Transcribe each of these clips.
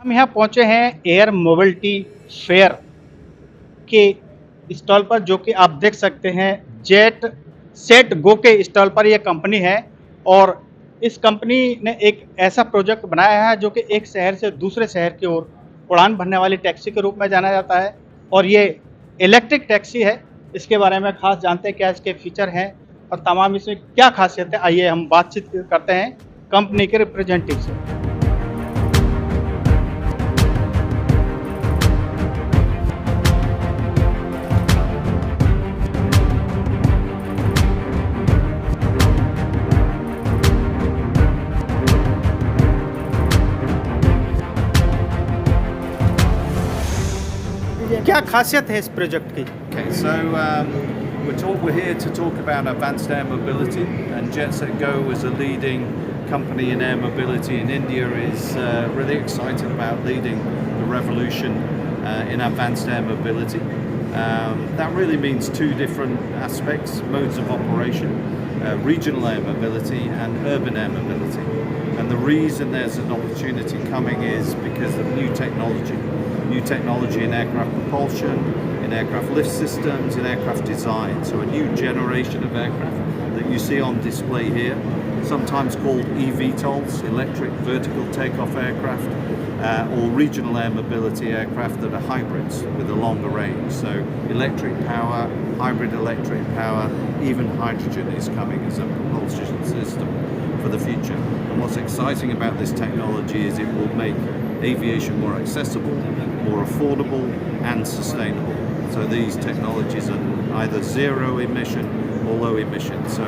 हम यहाँ पहुँचे हैं एयर मोबिलिटी फेयर के स्टॉल पर, जो कि आप देख सकते हैं जेट सेट गो के स्टॉल पर यह कंपनी है। और इस कंपनी ने एक ऐसा प्रोजेक्ट बनाया है जो कि एक शहर से दूसरे शहर की ओर उड़ान भरने वाली टैक्सी के रूप में जाना जाता है। और ये इलेक्ट्रिक टैक्सी है। इसके बारे में खास जानते हैं क्या इसके फीचर हैं और तमाम इसमें क्या खासियत है। आइए हम बातचीत करते हैं कंपनी के रिप्रेजेंटेटिव से। क्या खासियत है इस प्रोजेक्ट की? Okay, so we're here to talk about advanced air mobility, and JetSetGo as a leading company in air mobility in India is really excited about leading the revolution in advanced air mobility. That really means two different aspects, modes of operation, regional air mobility and urban air mobility. And the reason there's an opportunity coming is because of new technology in aircraft propulsion, in aircraft lift systems, in aircraft design. So a new generation of aircraft that you see on display here, sometimes called eVTOLs, electric vertical takeoff aircraft, or regional air mobility aircraft that are hybrids with a longer range. So electric power, hybrid electric power, even hydrogen is coming as a propulsion system for the future. And what's exciting about this technology is it will make aviation more accessible, more affordable and sustainable. So these technologies are either zero emission or low emission. So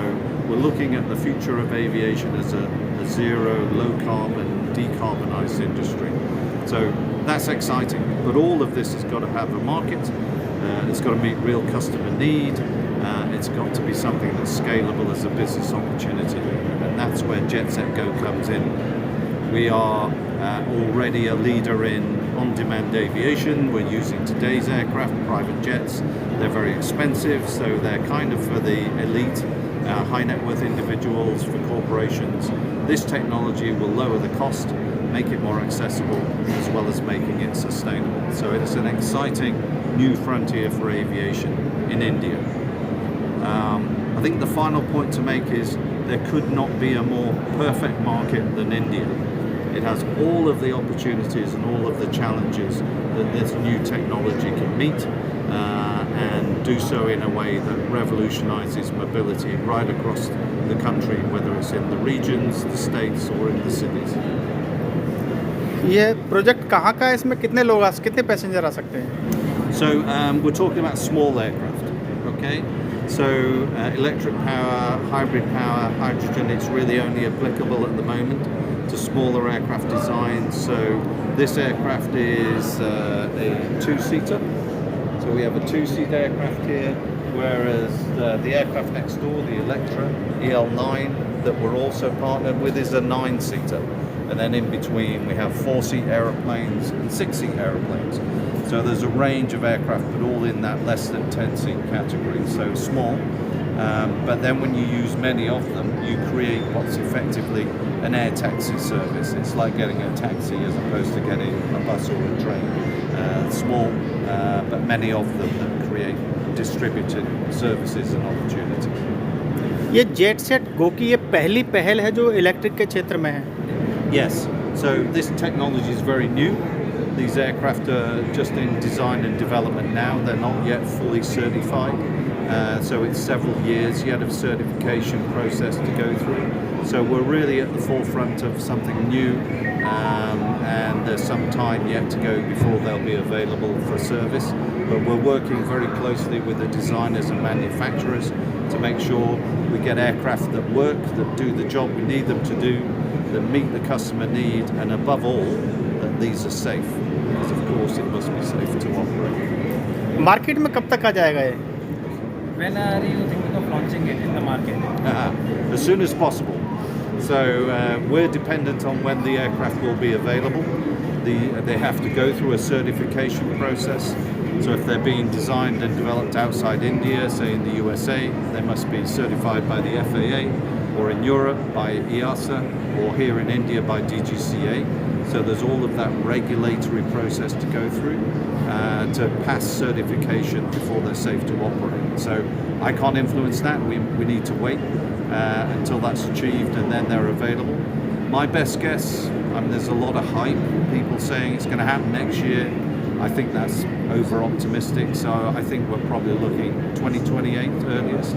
we're looking at the future of aviation as a zero, low carbon, decarbonised industry. So that's exciting, but all of this has got to have a market. It's got to meet real customer need. It's got to be something that's scalable as a business opportunity, and that's where JetSetGo comes in. We are already a leader in on-demand aviation. We're using today's aircraft, private jets. They're very expensive, so they're kind of for the elite, high net worth individuals, for corporations. This technology will lower the cost, make it more accessible, as well as making it sustainable. So it's an exciting new frontier for aviation in India. I think the final point to make is there could not be a more perfect market than India. It has all of the opportunities and all of the challenges that this new technology can meet, and do so in a way that revolutionises mobility right across the country, whether it's in the regions, the states or in the cities. ये project कहाँ का है? इसमें कितने लोग कितने passenger आ सकते हैं? So we're talking about small aircraft, okay? So electric power, hybrid power, hydrogen, it's really only applicable at the moment to smaller aircraft designs. So this aircraft is a two-seater. So we have a two-seat aircraft here, whereas the aircraft next door, the Electra EL9, that we're also partnered with, is a nine-seater. And then in between we have four-seat aeroplanes and six-seat aeroplanes. So there's a range of aircraft, but all in that less than 10-seat category, so small. But then when you use many of them, you create what's effectively an air taxi service. It's like getting a taxi as opposed to getting a bus or a train. Small, but many of them that create distributed services and opportunities. ये jet set go की ये पहली पहल है जो electric के क्षेत्र में है। Yes, so this technology is very new. These aircraft are just in design and development now. They're not yet fully certified. So it's several years yet of certification process to go through. So we're really at the forefront of something new, and there's some time yet to go before they'll be available for service. But we're working very closely with the designers and manufacturers to make sure we get aircraft that work, that do the job we need them to do, that meet the customer need, and above all, that these are safe. Because of course it must be safe to operate. Market में कब तक आ जाएगा ये? When are you thinking of launching it in the market? As soon as possible. So we're dependent on when the aircraft will be available. They have to go through a certification process. So if they're being designed and developed outside India, say in the USA, they must be certified by the FAA, or in Europe by EASA, or here in India by DGCA. So there's all of that regulatory process to go through to pass certification before they're safe to operate. So I can't influence that. We need to wait until that's achieved and then they're available. My best guess, there's a lot of hype, people saying it's going to happen next year. I think that's over optimistic, so I think we're probably looking 2028 earliest.